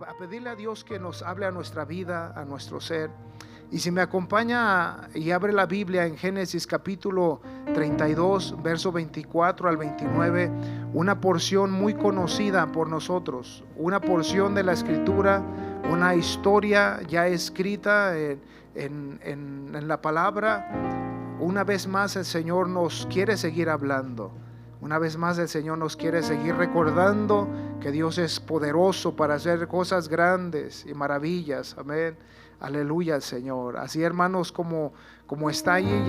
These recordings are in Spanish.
a pedirle a Dios que nos hable a nuestra vida, a nuestro ser. Y si me acompaña y abre la Biblia en Génesis capítulo 32, verso 24 al 29, una porción muy conocida por nosotros, una porción de la Escritura, una historia ya escrita en la palabra. Una vez más el Señor nos quiere seguir hablando. Una vez más el Señor nos quiere seguir recordando que Dios es poderoso para hacer cosas grandes y maravillas. Amén. Aleluya al Señor. Así, hermanos, como está ahí,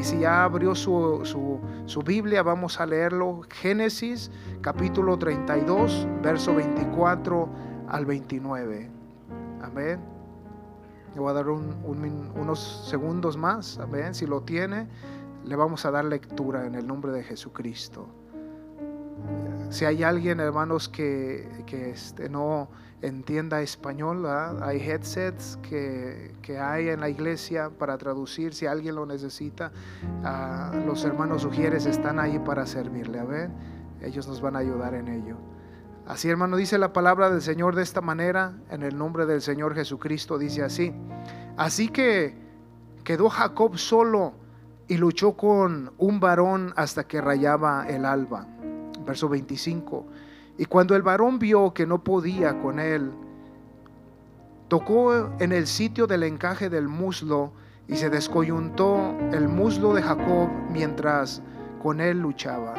si ya abrió su Biblia, vamos a leerlo. Génesis capítulo 32, verso 24 al 29. Amén. Le voy a dar unos segundos más. Amén. Si lo tiene, le vamos a dar lectura en el nombre de Jesucristo. Si hay alguien, hermanos, que no entienda español, ¿verdad? Hay headsets que hay en la iglesia para traducir. Si alguien lo necesita, los hermanos Ujieres están ahí para servirle. Amén. Ellos nos van a ayudar en ello. Así, hermano, dice la palabra del Señor de esta manera, en el nombre del Señor Jesucristo. Dice así: así que quedó Jacob solo y luchó con un varón hasta que rayaba el alba. Verso 25. Y cuando el varón vio que no podía con él, tocó en el sitio del encaje del muslo, y se descoyuntó el muslo de Jacob mientras con él luchaba.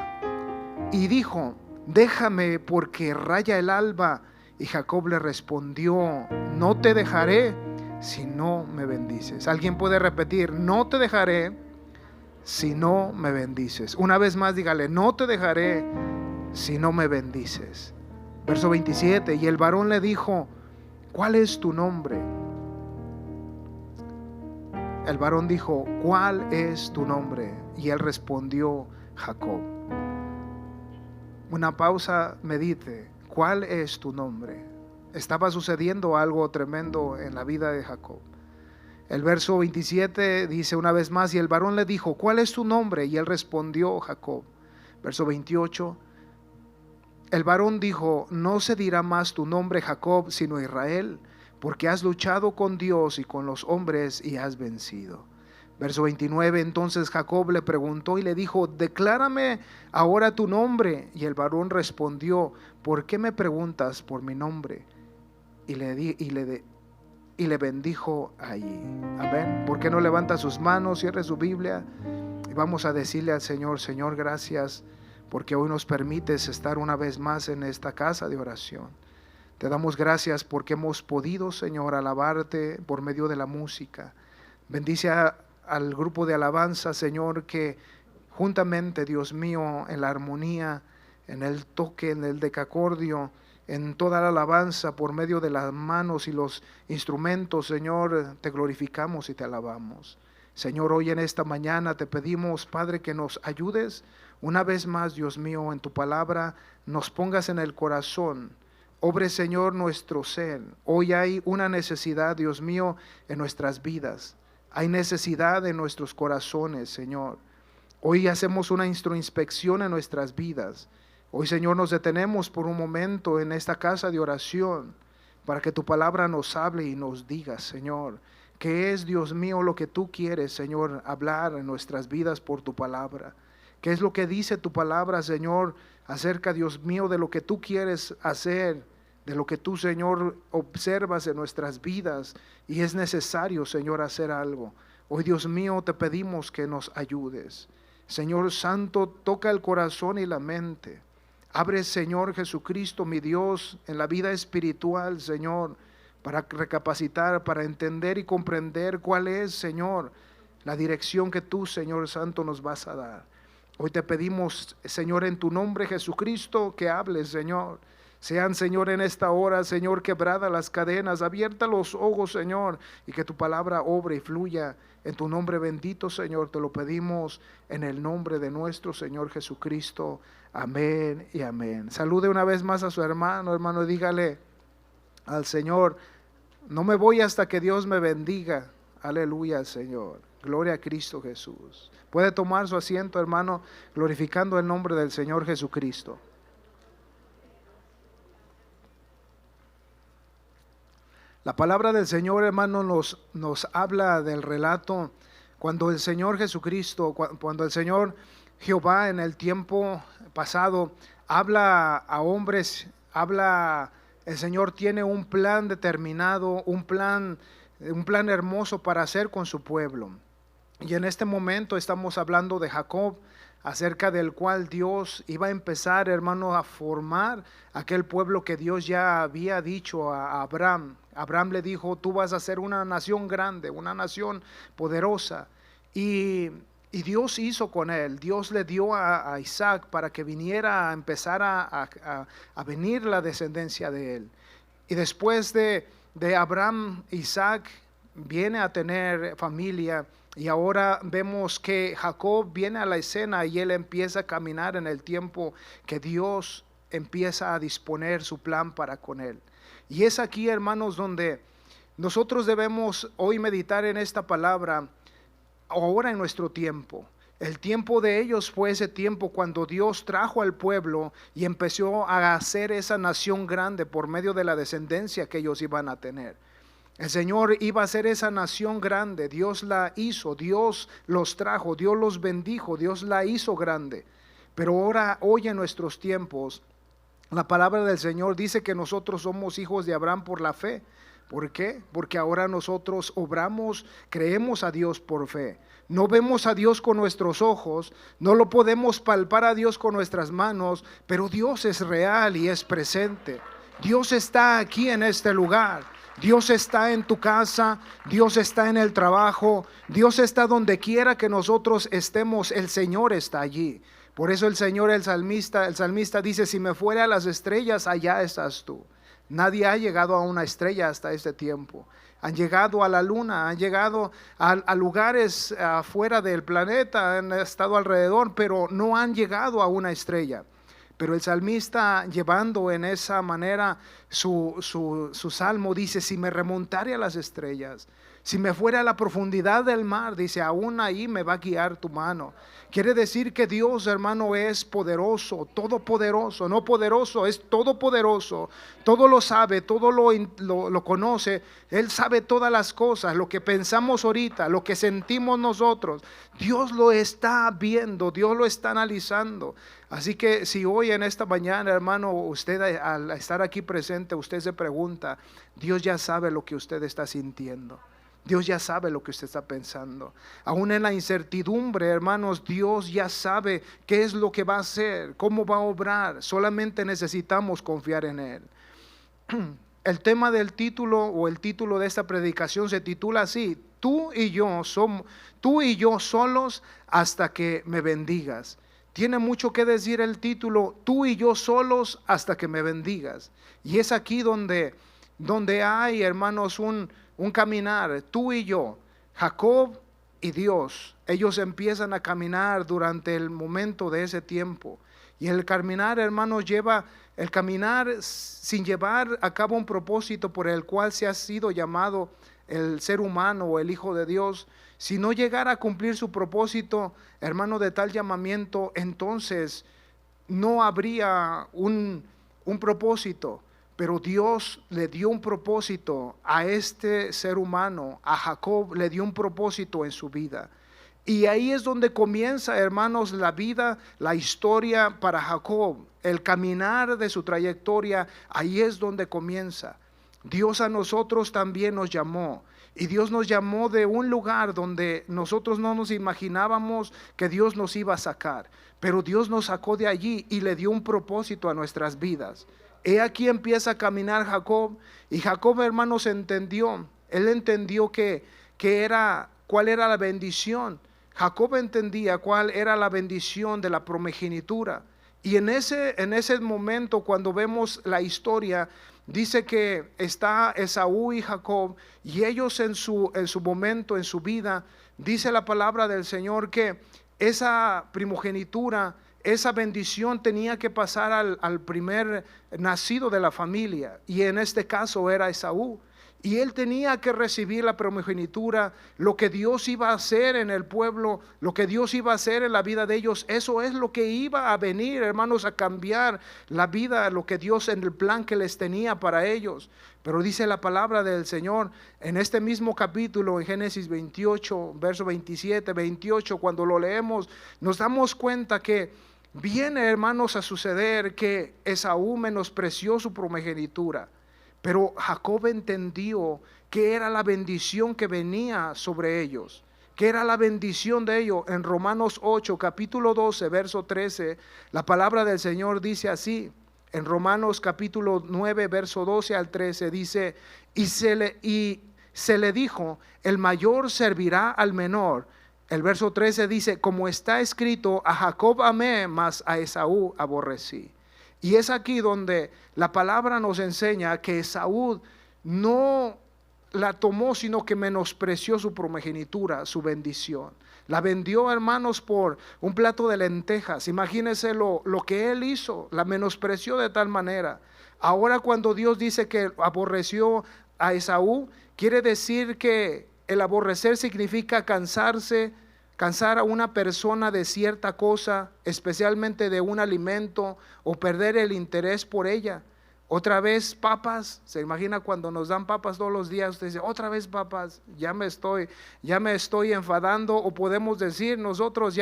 Y dijo: déjame, porque raya el alba. Y Jacob le respondió: no te dejaré si no me bendices. ¿Alguien puede repetir? No te dejaré si no me bendices. Una vez más, dígale: no te dejaré si no me bendices. Verso 27. Y el varón le dijo: ¿cuál es tu nombre? El varón dijo: ¿cuál es tu nombre? Y él respondió: Jacob. Una pausa, medite. ¿Cuál es tu nombre? Estaba sucediendo algo tremendo en la vida de Jacob. El verso 27 dice una vez más: y el varón le dijo: ¿cuál es tu nombre? Y él respondió: Jacob. Verso 28. El varón dijo: no se dirá más tu nombre Jacob, sino Israel, porque has luchado con Dios y con los hombres y has vencido. Verso 29. Entonces Jacob le preguntó y le dijo: declárame ahora tu nombre. Y el varón respondió: ¿por qué me preguntas por mi nombre? Y le bendijo allí. Amén. ¿Por qué no levanta sus manos, cierre su Biblia y vamos a decirle al Señor: Señor, gracias porque hoy nos permites estar una vez más en esta casa de oración. Te damos gracias porque hemos podido, Señor, alabarte por medio de la música. Bendice al grupo de alabanza, Señor, que juntamente, Dios mío, en la armonía, en el toque, en el decacordio, en toda la alabanza, por medio de las manos y los instrumentos, Señor, te glorificamos y te alabamos. Señor, hoy en esta mañana te pedimos, Padre, que nos ayudes una vez más, Dios mío, en tu palabra, nos pongas en el corazón. Obre, Señor, nuestro ser. Hoy hay una necesidad, Dios mío, en nuestras vidas. Hay necesidad en nuestros corazones, Señor. Hoy hacemos una introspección en nuestras vidas. Hoy, Señor, nos detenemos por un momento en esta casa de oración para que tu palabra nos hable y nos diga, Señor, ¿qué es, Dios mío, lo que tú quieres, Señor, hablar en nuestras vidas por tu palabra? ¿Qué es lo que dice tu palabra, Señor, acerca, Dios mío, de lo que tú quieres hacer, de lo que tú, Señor, observas en nuestras vidas y es necesario, Señor, hacer algo? Hoy, Dios mío, te pedimos que nos ayudes. Señor Santo, toca el corazón y la mente. Abre, Señor Jesucristo, mi Dios, en la vida espiritual, Señor, para recapacitar, para entender y comprender cuál es, Señor, la dirección que tú, Señor Santo, nos vas a dar. Hoy te pedimos, Señor, en tu nombre Jesucristo, que hables, Señor. Sean, Señor, en esta hora, Señor, quebrada las cadenas, abierta los ojos, Señor, y que tu palabra obre y fluya. En tu nombre bendito, Señor, te lo pedimos en el nombre de nuestro Señor Jesucristo. Amén y amén. Salude una vez más a su hermano, dígale al Señor: no me voy hasta que Dios me bendiga. Aleluya al Señor. Gloria a Cristo Jesús. Puede tomar su asiento, hermano, glorificando el nombre del Señor Jesucristo. La palabra del Señor, hermano, nos habla del relato cuando el Señor Jesucristo, cuando el Señor Jehová en el tiempo pasado habla a hombres, el Señor tiene un plan determinado, un plan hermoso para hacer con su pueblo. Y en este momento estamos hablando de Jacob, acerca del cual Dios iba a empezar, hermano, a formar aquel pueblo que Dios ya había dicho a Abraham. Abraham le dijo: tú vas a ser una nación grande, una nación poderosa. Y Dios hizo con él, Dios le dio a Isaac para que viniera a empezar a venir la descendencia de él. Y después de Abraham, Isaac viene a tener familia. Y ahora vemos que Jacob viene a la escena y él empieza a caminar en el tiempo que Dios empieza a disponer su plan para con él. Y es aquí, hermanos, donde nosotros debemos hoy meditar en esta palabra, ahora en nuestro tiempo. El tiempo de ellos fue ese tiempo cuando Dios trajo al pueblo y empezó a hacer esa nación grande por medio de la descendencia que ellos iban a tener. El Señor iba a hacer esa nación grande, Dios la hizo, Dios los trajo, Dios los bendijo, Dios la hizo grande. Pero ahora, hoy en nuestros tiempos, la palabra del Señor dice que nosotros somos hijos de Abraham por la fe. ¿Por qué? Porque ahora nosotros obramos, creemos a Dios por fe. No vemos a Dios con nuestros ojos, no lo podemos palpar a Dios con nuestras manos, pero Dios es real y es presente. Dios está aquí en este lugar. Dios está en tu casa, Dios está en el trabajo, Dios está donde quiera que nosotros estemos, el Señor está allí. Por eso el salmista dice: si me fuera a las estrellas, allá estás tú. Nadie ha llegado a una estrella hasta este tiempo. Han llegado a la luna, han llegado a lugares afuera del planeta, han estado alrededor, pero no han llegado a una estrella. Pero el salmista, llevando en esa manera su salmo, dice: si me remontare a las estrellas, si me fuera a la profundidad del mar, dice, aún ahí me va a guiar tu mano. Quiere decir que Dios, hermano, es poderoso, todopoderoso, no poderoso, es todopoderoso. Todo lo sabe, todo lo conoce. Él sabe todas las cosas, lo que pensamos ahorita, lo que sentimos nosotros. Dios lo está viendo, Dios lo está analizando. Así que si hoy en esta mañana, hermano, usted al estar aquí presente, usted se pregunta, Dios ya sabe lo que usted está sintiendo. Dios ya sabe lo que usted está pensando. Aún en la incertidumbre, hermanos, Dios ya sabe qué es lo que va a hacer, cómo va a obrar. Solamente necesitamos confiar en Él. El tema del título, o el título de esta predicación, se titula así: tú y yo solos hasta que me bendigas. Tiene mucho que decir el título: tú y yo solos hasta que me bendigas. Y es aquí donde hay, hermanos, un caminar, tú y yo, Jacob y Dios. Ellos empiezan a caminar durante el momento de ese tiempo. Y el caminar, hermanos, el caminar sin llevar a cabo un propósito por el cual se ha sido llamado el ser humano o el Hijo de Dios. Si no llegara a cumplir su propósito, hermano, de tal llamamiento, entonces no habría un propósito. Pero Dios le dio un propósito a este ser humano, a Jacob le dio un propósito en su vida. Y ahí es donde comienza, hermanos, la vida, la historia para Jacob, el caminar de su trayectoria. Ahí es donde comienza. Dios a nosotros también nos llamó. Y Dios nos llamó de un lugar donde nosotros no nos imaginábamos que Dios nos iba a sacar. Pero Dios nos sacó de allí y le dio un propósito a nuestras vidas. He aquí empieza a caminar Jacob, y Jacob, hermanos, entendió. Él entendió cuál era la bendición. Jacob entendía cuál era la bendición de la primogenitura. Y en ese momento, cuando vemos la historia, dice que está Esaú y Jacob, y ellos en su momento, en su vida, dice la palabra del Señor que esa primogenitura, esa bendición tenía que pasar al primer nacido de la familia, y en este caso era Esaú. y él tenía que recibir la primogenitura. Lo que Dios iba a hacer en el pueblo, lo que Dios iba a hacer en la vida de ellos, eso es lo que iba a venir, hermanos, a cambiar la vida, lo que Dios en el plan que les tenía para ellos. Pero dice la palabra del Señor en este mismo capítulo, en Génesis 28, verso 27, 28, cuando lo leemos, nos damos cuenta que viene, hermanos, a suceder que Esaú menospreció su primogenitura. Pero Jacob entendió que era la bendición que venía sobre ellos, que era la bendición de ellos. En Romanos 8, capítulo 12, verso 13, la palabra del Señor dice así. En Romanos capítulo 9, verso 12 al 13 dice, y se le dijo, el mayor servirá al menor. El verso 13 dice, como está escrito, a Jacob amé, mas a Esaú aborrecí. Y es aquí donde la palabra nos enseña que Esaú no la tomó, sino que menospreció su primogenitura, su bendición. La vendió, hermanos, por un plato de lentejas. Imagínense lo que él hizo, la menospreció de tal manera. Ahora cuando Dios dice que aborreció a Esaú, quiere decir que el aborrecer significa cansar a una persona de cierta cosa, especialmente de un alimento, o perder el interés por ella. Otra vez papas, se imagina cuando nos dan papas todos los días, usted dice, otra vez papas, ya me estoy enfadando, o podemos decir nosotros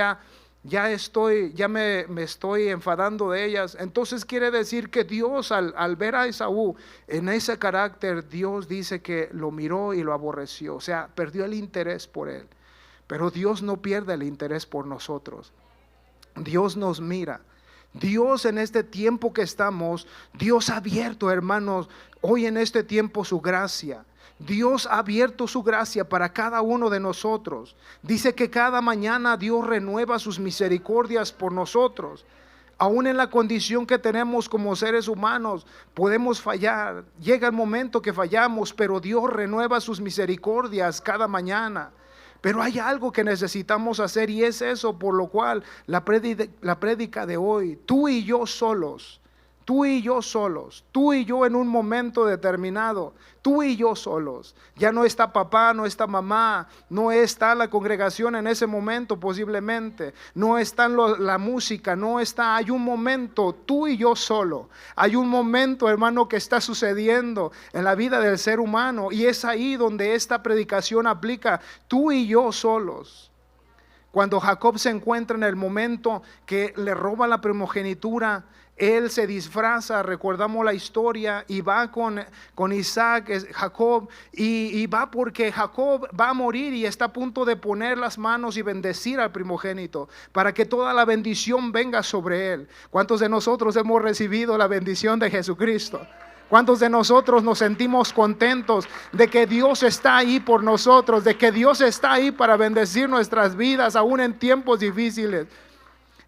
me estoy enfadando de ellas. Entonces quiere decir que Dios al ver a Esaú en ese carácter, Dios dice que lo miró y lo aborreció, o sea, perdió el interés por él. Pero Dios no pierde el interés por nosotros. Dios nos mira. Dios en este tiempo que estamos, Dios ha abierto, hermanos, hoy en este tiempo su gracia. Dios ha abierto su gracia para cada uno de nosotros. Dice que cada mañana Dios renueva sus misericordias por nosotros. Aún en la condición que tenemos como seres humanos, podemos fallar. Llega el momento que fallamos, pero Dios renueva sus misericordias cada mañana. Pero hay algo que necesitamos hacer, y es eso por lo cual la prédica de hoy, tú y yo solos, tú y yo en un momento determinado, tú y yo solos. Ya no está papá, no está mamá, no está la congregación en ese momento posiblemente, no está la música, no está, hay un momento tú y yo solo. Hay un momento, hermano, que está sucediendo en la vida del ser humano, y es ahí donde esta predicación aplica, tú y yo solos. Cuando Jacob se encuentra en el momento que le roba la primogenitura, él se disfraza, recordamos la historia, y va con Isaac, Jacob, y va porque Jacob va a morir y está a punto de poner las manos y bendecir al primogénito para que toda la bendición venga sobre él. ¿Cuántos de nosotros hemos recibido la bendición de Jesucristo? ¿Cuántos de nosotros nos sentimos contentos de que Dios está ahí por nosotros, de que Dios está ahí para bendecir nuestras vidas aún en tiempos difíciles?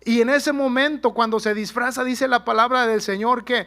Y en ese momento, cuando se disfraza, dice la palabra del Señor que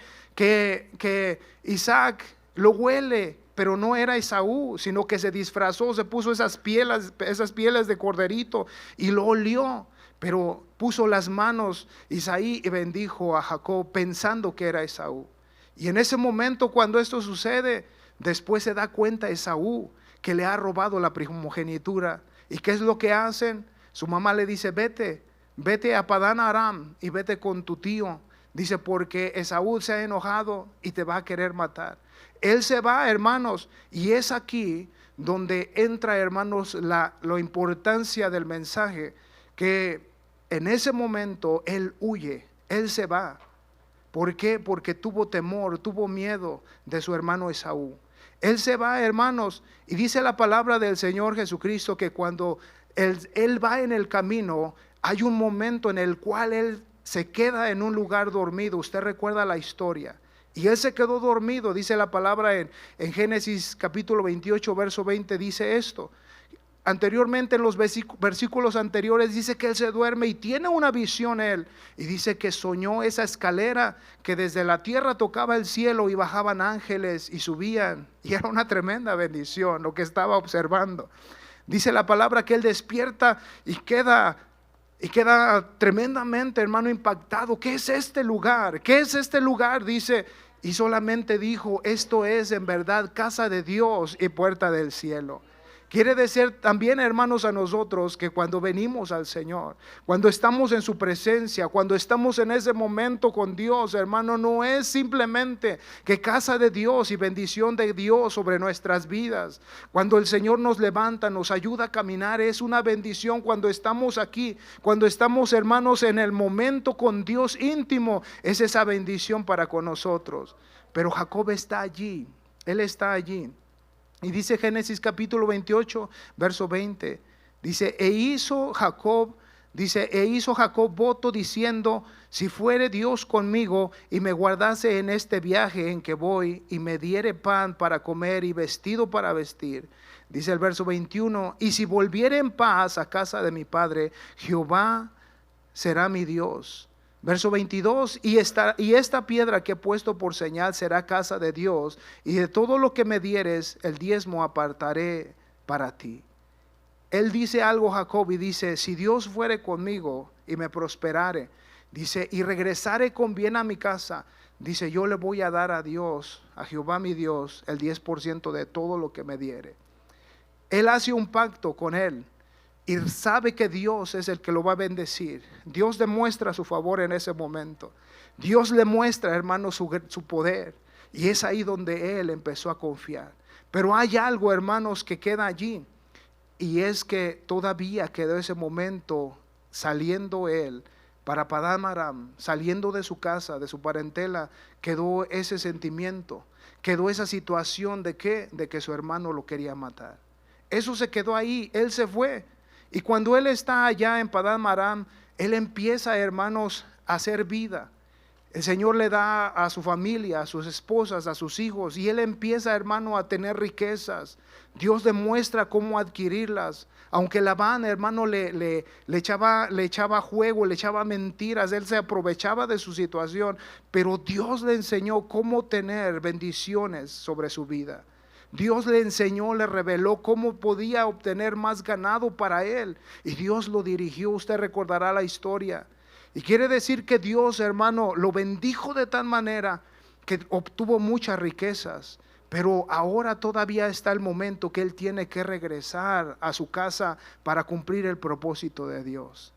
Isaac lo huele, pero no era Esaú, sino que se disfrazó, se puso esas pieles de corderito y lo olió. Pero puso las manos Isaí y bendijo a Jacob pensando que era Esaú. Y en ese momento, cuando esto sucede, después se da cuenta Esaú que le ha robado la primogenitura. ¿Y qué es lo que hacen? Su mamá le dice, vete a Padán Aram y vete con tu tío. Dice, porque Esaú se ha enojado y te va a querer matar. Él se va, hermanos, y es aquí donde entra, hermanos, la importancia del mensaje, que en ese momento él huye, él se va. ¿Por qué? Porque tuvo temor, tuvo miedo de su hermano Esaú. Él se va, hermanos, y dice la palabra del Señor Jesucristo que cuando él va en el camino, hay un momento en el cual él se queda en un lugar dormido. Usted recuerda la historia. Y él se quedó dormido, dice la palabra en Génesis capítulo 28, verso 20, dice esto. Anteriormente, en los versículos anteriores, dice que él se duerme y tiene una visión él. Y dice que soñó esa escalera que desde la tierra tocaba el cielo y bajaban ángeles y subían. Y era una tremenda bendición lo que estaba observando. Dice la palabra que él despierta y queda tremendamente, hermano, impactado. ¿Qué es este lugar? ¿Qué es este lugar? Dice, y solamente dijo: esto es en verdad casa de Dios y puerta del cielo. Quiere decir también, hermanos, a nosotros que cuando venimos al Señor, cuando estamos en su presencia, cuando estamos en ese momento con Dios, hermano, no es simplemente que casa de Dios y bendición de Dios sobre nuestras vidas. Cuando el Señor nos levanta, nos ayuda a caminar, es una bendición cuando estamos aquí, cuando estamos, hermanos, en el momento con Dios íntimo, es esa bendición para con nosotros. Pero Jacob está allí, él está allí. Y dice Génesis capítulo 28, verso 20, dice: e hizo Jacob voto diciendo: si fuere Dios conmigo y me guardase en este viaje en que voy, y me diere pan para comer y vestido para vestir. Dice el verso 21, y si volviere en paz a casa de mi padre, Jehová será mi Dios. Verso 22, y esta piedra que he puesto por señal será casa de Dios, y de todo lo que me dieres, el diezmo apartaré para ti. Él dice algo, Jacob, y dice: si Dios fuere conmigo y me prosperare, dice, y regresare con bien a mi casa, dice, yo le voy a dar a Dios, a Jehová mi Dios, el 10% de todo lo que me diere. Él hace un pacto con él y sabe que Dios es el que lo va a bendecir. Dios demuestra su favor en ese momento. Dios le muestra, hermano, su poder. Y es ahí donde él empezó a confiar. Pero hay algo, hermanos, que queda allí. Y es que todavía quedó ese momento saliendo él para Padán Aram, saliendo de su casa, de su parentela, quedó ese sentimiento, quedó esa situación de que su hermano lo quería matar. Eso se quedó ahí, él se fue. Y cuando él está allá en Padán Aram, él empieza, hermanos, a hacer vida. El Señor le da a su familia, a sus esposas, a sus hijos, y él empieza, hermano, a tener riquezas. Dios demuestra cómo adquirirlas. Aunque Labán, hermano, le echaba juego, le echaba mentiras, él se aprovechaba de su situación, pero Dios le enseñó cómo tener bendiciones sobre su vida. Dios le enseñó, le reveló cómo podía obtener más ganado para él, y Dios lo dirigió. Usted recordará la historia. Y quiere decir que Dios, hermano, lo bendijo de tal manera que obtuvo muchas riquezas. Pero ahora todavía está el momento que él tiene que regresar a su casa para cumplir el propósito de Dios.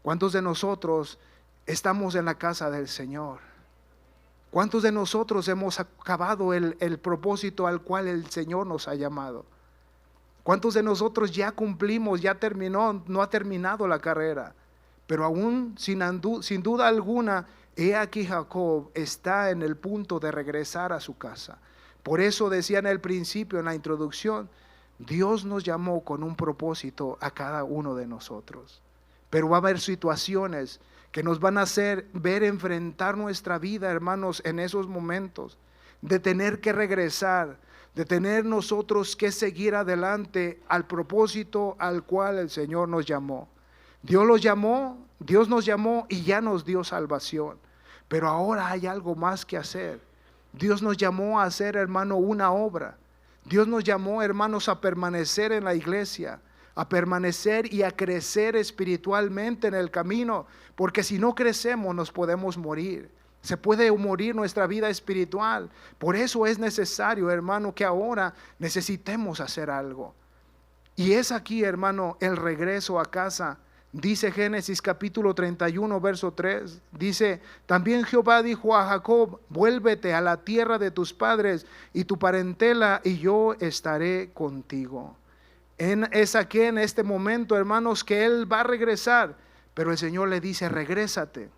¿Cuántos de nosotros estamos en la casa del Señor? ¿Cuántos de nosotros hemos acabado el propósito al cual el Señor nos ha llamado? ¿Cuántos de nosotros ya cumplimos, ya terminó, no ha terminado la carrera? Pero aún sin duda alguna, he aquí Jacob está en el punto de regresar a su casa. Por eso decía en el principio, en la introducción, Dios nos llamó con un propósito a cada uno de nosotros. Pero va a haber situaciones que nos van a hacer enfrentar nuestra vida, hermanos, en esos momentos, de tener que regresar, de tener nosotros que seguir adelante al propósito al cual el Señor nos llamó. Dios nos llamó y ya nos dio salvación, pero ahora hay algo más que hacer. Dios nos llamó a hacer, hermano, una obra. Dios nos llamó, hermanos, a permanecer en la iglesia, a permanecer y a crecer espiritualmente en el camino, porque si no crecemos nos podemos morir. Se puede morir nuestra vida espiritual. Por eso es necesario, hermano, que ahora necesitemos hacer algo. Y es aquí, hermano, el regreso a casa. Dice Génesis capítulo 31, verso 3, dice: también Jehová dijo a Jacob: vuélvete a la tierra de tus padres y tu parentela, y yo estaré contigo. Es aquí en este momento, hermanos, que él va a regresar, pero el Señor le dice: regrésate.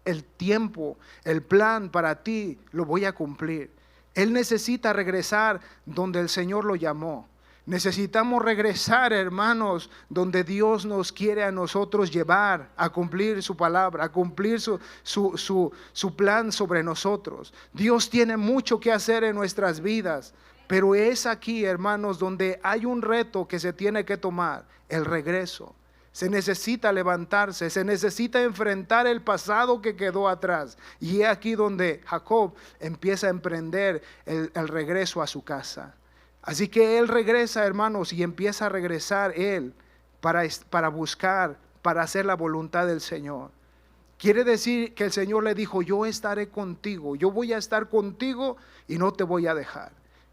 El tiempo, el plan para ti lo voy a cumplir. Él necesita regresar donde el Señor lo llamó. Necesitamos regresar, hermanos, donde Dios nos quiere a nosotros llevar a cumplir su palabra, a cumplir su plan sobre nosotros. Dios tiene mucho que hacer en nuestras vidas, pero es aquí, hermanos, donde hay un reto que se tiene que tomar: el regreso. Se necesita levantarse, se necesita enfrentar el pasado que quedó atrás. Y es aquí donde Jacob empieza a emprender el regreso a su casa. Así que él regresa, hermanos, y empieza a regresar él para buscar, para hacer la voluntad del Señor. Quiere decir que el Señor le dijo, yo estaré contigo, yo voy a estar contigo y no te voy a dejar.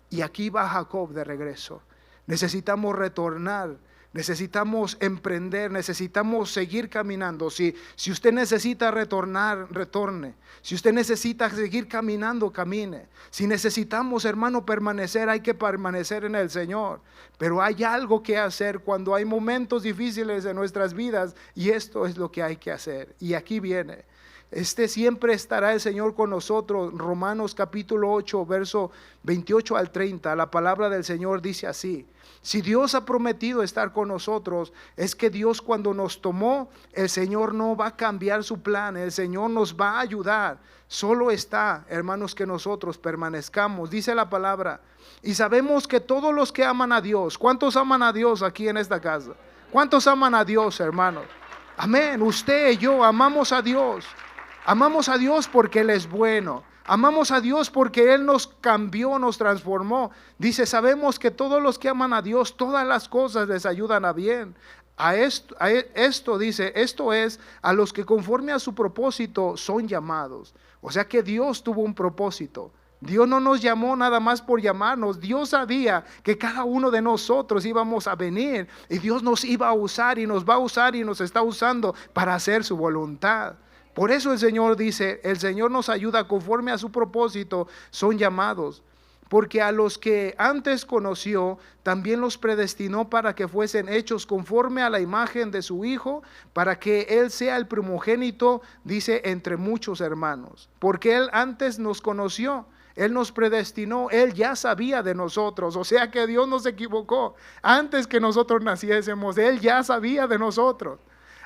Y aquí va Jacob de regreso. Necesitamos retornar, necesitamos emprender, necesitamos seguir caminando. Si usted necesita retornar, retorne. Si usted necesita seguir caminando, camine. Si necesitamos, hermano, permanecer, hay que permanecer en el Señor. Pero hay algo que hacer cuando hay momentos difíciles en nuestras vidas, y esto es lo que hay que hacer. Y aquí viene. Siempre estará el Señor con nosotros. Romanos capítulo 8, verso 28 al 30, la palabra del Señor dice así: si Dios ha prometido estar con nosotros, es que Dios, cuando nos tomó, el Señor no va a cambiar su plan, el Señor nos va a ayudar. Solo está, hermanos, que nosotros permanezcamos. Dice la palabra, y sabemos que todos los que aman a Dios, ¿cuántos aman a Dios aquí en esta casa? ¿Cuántos aman a Dios, hermanos? Amén. Usted y yo amamos a Dios. Amamos a Dios porque Él es bueno. Amamos a Dios porque Él nos cambió, nos transformó. Dice, sabemos que todos los que aman a Dios, todas las cosas les ayudan a bien. Esto dice, esto es a los que conforme a su propósito son llamados. O sea que Dios tuvo un propósito. Dios no nos llamó nada más por llamarnos. Dios sabía que cada uno de nosotros íbamos a venir y Dios nos iba a usar y nos va a usar y nos está usando para hacer su voluntad. Por eso el Señor dice, el Señor nos ayuda conforme a su propósito, son llamados. Porque a los que antes conoció, también los predestinó para que fuesen hechos conforme a la imagen de su Hijo, para que Él sea el primogénito, dice, entre muchos hermanos. Porque Él antes nos conoció, Él nos predestinó, Él ya sabía de nosotros. O sea que Dios no se equivocó. Antes que nosotros naciésemos, Él ya sabía de nosotros.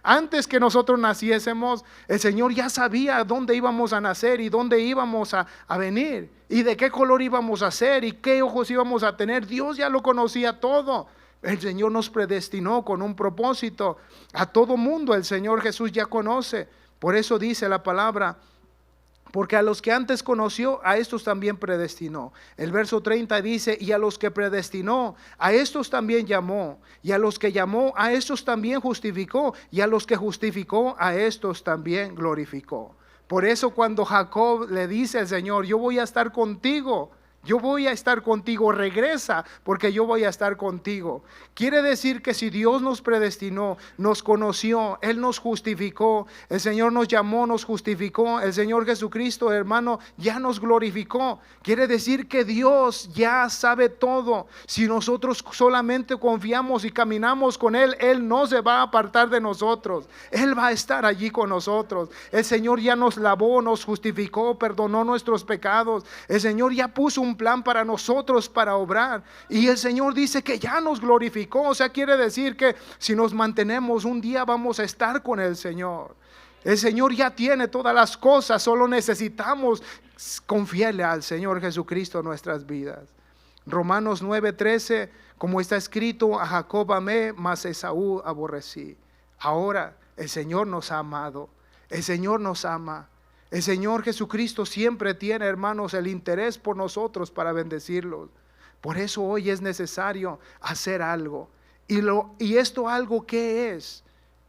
Antes que nosotros naciésemos, el Señor ya sabía dónde íbamos a nacer y dónde íbamos a venir y de qué color íbamos a ser y qué ojos íbamos a tener. Dios ya lo conocía todo. El Señor nos predestinó con un propósito. A todo mundo el Señor Jesús ya conoce. Por eso dice la palabra, porque a los que antes conoció, a estos también predestinó. El verso 30 dice, y a los que predestinó, a estos también llamó. Y a los que llamó, a estos también justificó. Y a los que justificó, a estos también glorificó. Por eso cuando Jacob le dice al Señor, yo voy a estar contigo, yo voy a estar contigo, regresa porque yo voy a estar contigo. Quiere decir que si Dios nos predestinó, nos conoció, Él nos justificó, el Señor nos llamó, nos justificó, el Señor Jesucristo, hermano, ya nos glorificó. Quiere decir que Dios ya sabe todo. Si nosotros solamente confiamos y caminamos con Él, Él no se va a apartar de nosotros. Él va a estar allí con nosotros. El Señor ya nos lavó, nos justificó, perdonó nuestros pecados. El Señor ya puso un plan para nosotros para obrar, y el Señor dice que ya nos glorificó. O sea, quiere decir que si nos mantenemos, un día vamos a estar con el Señor. El Señor ya tiene todas las cosas, solo necesitamos confiarle al Señor Jesucristo en nuestras vidas. Romanos 9:13, como está escrito, a Jacob amé, mas a Esaú aborrecí. Ahora el Señor nos ha amado, el Señor nos ama. El Señor Jesucristo siempre tiene, hermanos, el interés por nosotros para bendecirlos. Por eso hoy es necesario hacer algo. Y esto algo, ¿qué es?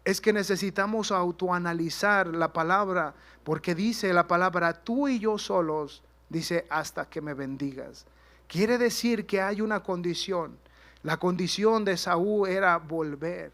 Es que necesitamos autoanalizar la palabra, porque dice la palabra, tú y yo solos, dice, hasta que me bendigas. Quiere decir que hay una condición. La condición de Esaú era volver.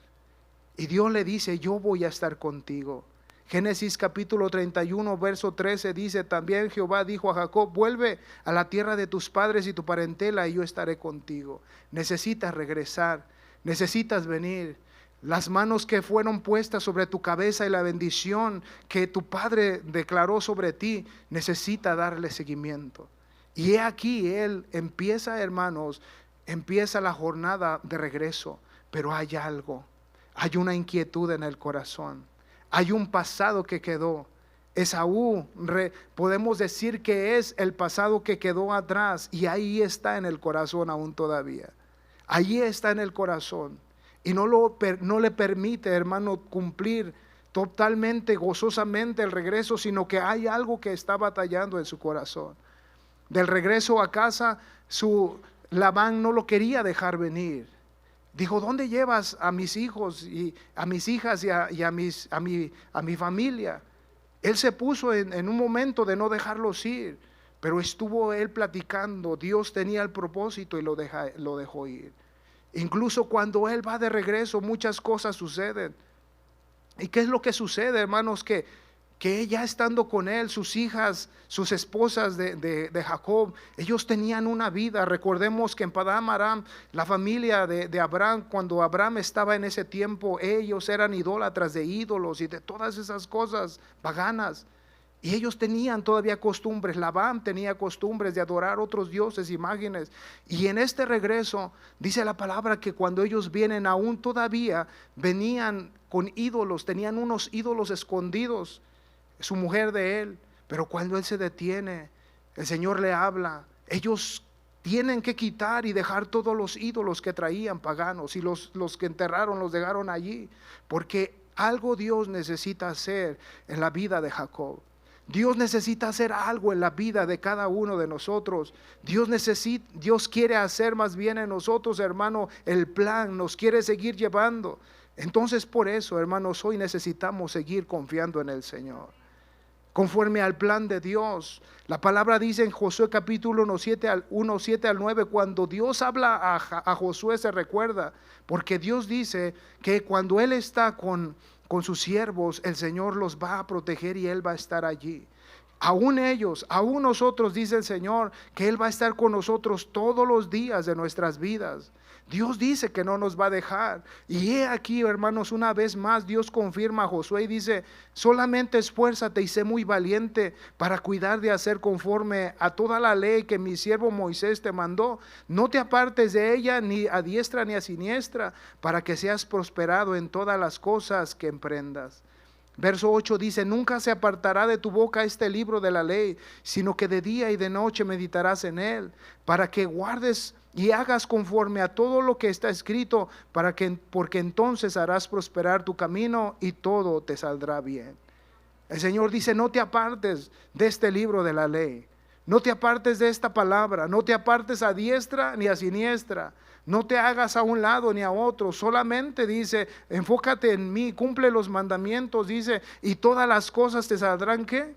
Y Dios le dice, yo voy a estar contigo. Génesis capítulo 31 verso 13 dice, también Jehová dijo a Jacob, vuelve a la tierra de tus padres y tu parentela y yo estaré contigo. Necesitas regresar, necesitas venir. Las manos que fueron puestas sobre tu cabeza y la bendición que tu padre declaró sobre ti, necesita darle seguimiento. Y he aquí, él empieza, hermanos, empieza la jornada de regreso, pero hay algo, hay una inquietud en el corazón. Hay un pasado que quedó. Esaú, podemos decir que es el pasado que quedó atrás, y ahí está en el corazón aún todavía. Ahí está en el corazón y no le permite, hermano, cumplir totalmente, gozosamente el regreso, sino que hay algo que está batallando en su corazón. Del regreso a casa, Labán no lo quería dejar venir. Dijo, ¿dónde llevas a mis hijos y a mis hijas y a mi familia? Él se puso en un momento de no dejarlos ir, pero estuvo él platicando. Dios tenía el propósito y lo dejó ir. Incluso cuando él va de regreso, muchas cosas suceden. ¿Y qué es lo que sucede, hermanos? Que ya estando con él, sus hijas, sus esposas de Jacob, ellos tenían una vida. Recordemos que en Padán Aram, la familia de Abraham, cuando Abraham estaba en ese tiempo, ellos eran idólatras de ídolos y de todas esas cosas paganas. Y ellos tenían todavía costumbres. Labán tenía costumbres de adorar otros dioses, imágenes. Y en este regreso dice la palabra que cuando ellos vienen, aún todavía venían con ídolos, tenían unos ídolos escondidos, su mujer de él. Pero cuando él se detiene, el Señor le habla. Ellos tienen que quitar y dejar todos los ídolos que traían paganos, y los que enterraron los dejaron allí, porque algo Dios necesita hacer en la vida de Jacob. Dios necesita hacer algo en la vida de cada uno de nosotros. Dios quiere hacer más bien en nosotros, hermano, el plan, nos quiere seguir llevando. Entonces, por eso, hermanos, hoy necesitamos seguir confiando en el Señor, conforme al plan de Dios. La palabra dice en Josué capítulo 1, 7 al 9, cuando Dios habla a Josué se recuerda, porque Dios dice que cuando Él está con sus siervos, el Señor los va a proteger y Él va a estar allí. Aún ellos, aún nosotros, dice el Señor, que Él va a estar con nosotros todos los días de nuestras vidas. Dios dice que no nos va a dejar. Y he aquí, hermanos, una vez más Dios confirma a Josué y dice: solamente esfuérzate y sé muy valiente para cuidar de hacer conforme a toda la ley que mi siervo Moisés te mandó. No te apartes de ella ni a diestra ni a siniestra, para que seas prosperado en todas las cosas que emprendas. Verso 8 dice: nunca se apartará de tu boca este libro de la ley, sino que de día y de noche meditarás en él, para que guardes y hagas conforme a todo lo que está escrito, porque entonces harás prosperar tu camino y todo te saldrá bien. El Señor dice: no te apartes de este libro de la ley, no te apartes de esta palabra, no te apartes a diestra ni a siniestra, no te hagas a un lado ni a otro, solamente dice: enfócate en mí, cumple los mandamientos, dice, y todas las cosas te saldrán, ¿qué?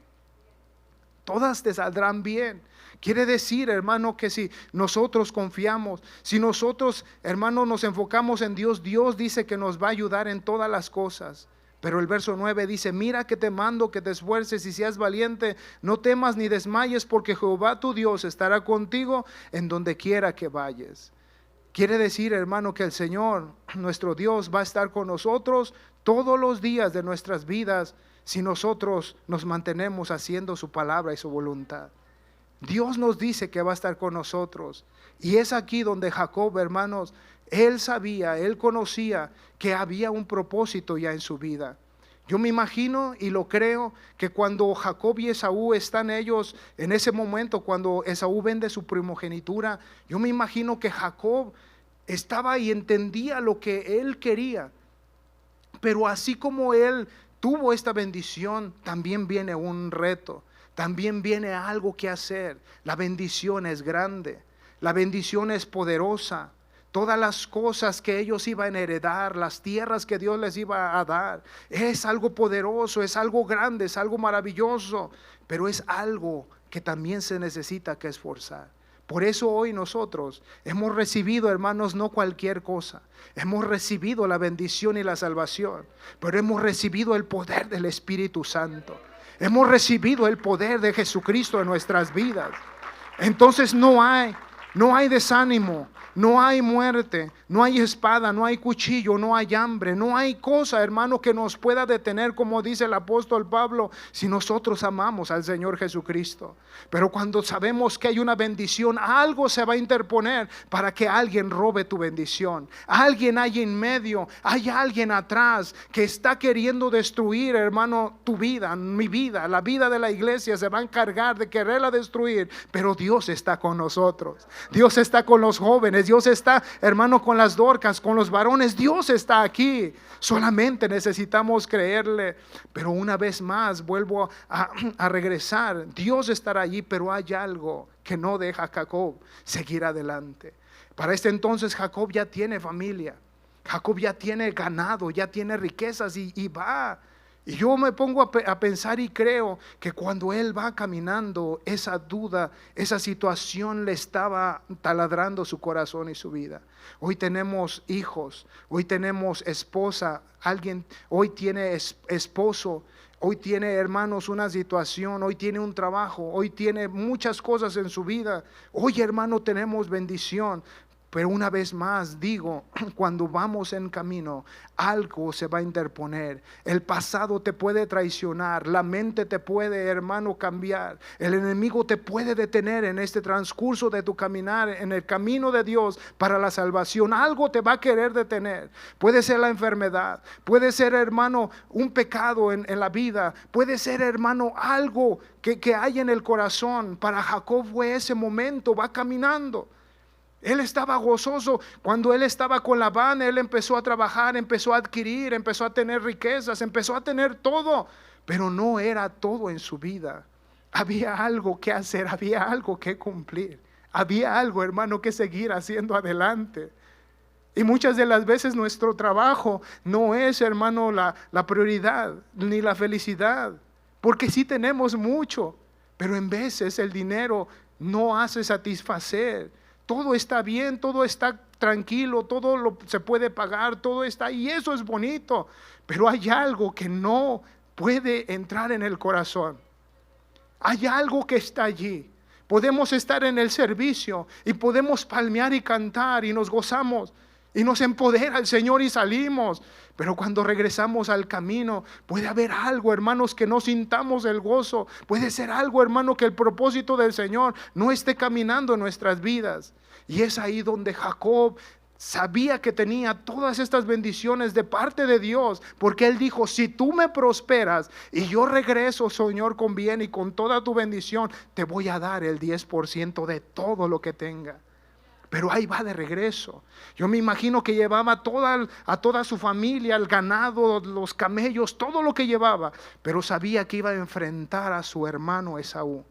Todas te saldrán bien. Quiere decir, hermano, que si nosotros confiamos, si nosotros, hermano, nos enfocamos en Dios, Dios dice que nos va a ayudar en todas las cosas. Pero el verso 9 dice: mira que te mando que te esfuerces y seas valiente, no temas ni desmayes, porque Jehová tu Dios estará contigo en donde quiera que vayas. Quiere decir, hermano, que el Señor, nuestro Dios, va a estar con nosotros todos los días de nuestras vidas, si nosotros nos mantenemos haciendo su palabra y su voluntad. Dios nos dice que va a estar con nosotros. Y es aquí donde Jacob, hermanos, él sabía, él conocía que había un propósito ya en su vida. Yo me imagino y lo creo que cuando Jacob y Esaú están ellos en ese momento, cuando Esaú vende su primogenitura, yo me imagino que Jacob estaba y entendía lo que él quería. Pero así como él tuvo esta bendición, también viene un reto. También viene algo que hacer. La bendición es grande, la bendición es poderosa. Todas las cosas que ellos iban a heredar, las tierras que Dios les iba a dar, es algo poderoso, es algo grande, es algo maravilloso, pero es algo que también se necesita que esforzar. Por eso hoy nosotros hemos recibido, hermanos, no cualquier cosa. Hemos recibido la bendición y la salvación, pero hemos recibido el poder del Espíritu Santo. Hemos recibido el poder de Jesucristo en nuestras vidas. Entonces no hay desánimo, no hay muerte, no hay espada, no hay cuchillo, no hay hambre, no hay cosa, hermano, que nos pueda detener, como dice el apóstol Pablo, si nosotros amamos al Señor Jesucristo. Pero cuando sabemos que hay una bendición, algo se va a interponer para que alguien robe tu bendición. Alguien hay en medio, hay alguien atrás que está queriendo destruir, hermano, tu vida, mi vida, la vida de la iglesia. Se va a encargar de quererla destruir, pero Dios está con nosotros. Dios está con los jóvenes, Dios está, hermano, con las Dorcas, con los varones. Dios está aquí. Solamente necesitamos creerle. Pero una vez más vuelvo a regresar. Dios estará allí, pero hay algo que no deja a Jacob seguir adelante. Para este entonces Jacob ya tiene familia, Jacob ya tiene ganado, ya tiene riquezas y va. Y yo me pongo a pensar y creo que cuando él va caminando, esa duda, esa situación le estaba taladrando su corazón y su vida. Hoy tenemos hijos, hoy tenemos esposa, alguien hoy tiene esposo, hoy tiene, hermanos, una situación, hoy tiene un trabajo, hoy tiene muchas cosas en su vida. Hoy, hermano, tenemos bendición. Pero una vez más digo, cuando vamos en camino, algo se va a interponer. El pasado te puede traicionar, la mente te puede, hermano, cambiar. El enemigo te puede detener en este transcurso de tu caminar, en el camino de Dios para la salvación. Algo te va a querer detener. Puede ser la enfermedad, puede ser, hermano, un pecado en la vida, puede ser, hermano, algo que hay en el corazón. Para Jacob fue ese momento, va caminando. Él estaba gozoso. Cuando él estaba con Labán, él empezó a trabajar, empezó a adquirir, empezó a tener riquezas, empezó a tener todo. Pero no era todo en su vida. Había algo que hacer, había algo que cumplir. Había algo, hermano, que seguir haciendo adelante. Y muchas de las veces nuestro trabajo no es, hermano, la prioridad ni la felicidad. Porque sí tenemos mucho, pero en veces el dinero no hace satisfacer. Todo está bien, todo está tranquilo, todo se puede pagar, todo está, y eso es bonito. Pero hay algo que no puede entrar en el corazón. Hay algo que está allí. Podemos estar en el servicio y podemos palmear y cantar y nos gozamos y nos empodera el Señor y salimos. Pero cuando regresamos al camino, puede haber algo, hermanos, que no sintamos el gozo. Puede ser algo, hermano, que el propósito del Señor no esté caminando en nuestras vidas. Y es ahí donde Jacob sabía que tenía todas estas bendiciones de parte de Dios, porque él dijo: si tú me prosperas y yo regreso, Señor, con bien y con toda tu bendición, te voy a dar el 10% de todo lo que tenga. Pero ahí va de regreso. Yo me imagino que llevaba a toda su familia, el ganado, los camellos, todo lo que llevaba. Pero sabía que iba a enfrentar a su hermano Esaú.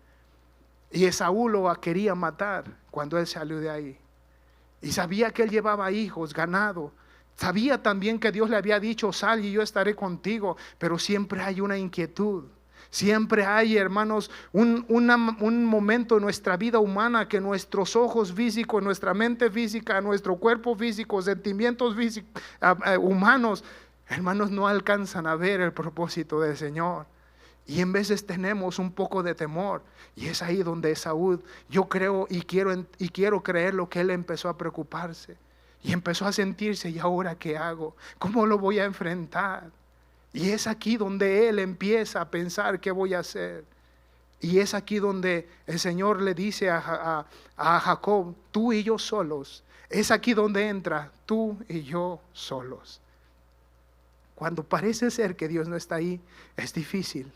Y Esaú lo quería matar cuando él salió de ahí. Y sabía que él llevaba hijos, ganado. Sabía también que Dios le había dicho: sal y yo estaré contigo. Pero siempre hay una inquietud. Siempre hay, hermanos, un momento en nuestra vida humana que nuestros ojos físicos, nuestra mente física, nuestro cuerpo físico, sentimientos físicos, humanos, hermanos, no alcanzan a ver el propósito del Señor. Y en veces tenemos un poco de temor. Y es ahí donde Esaú, yo creo y quiero creer lo que él empezó a preocuparse. Y empezó a sentirse: ¿y ahora qué hago? ¿Cómo lo voy a enfrentar? Y es aquí donde él empieza a pensar: ¿qué voy a hacer? Y es aquí donde el Señor le dice a Jacob: tú y yo solos. Es aquí donde entra: tú y yo solos. Cuando parece ser que Dios no está ahí, es difícil.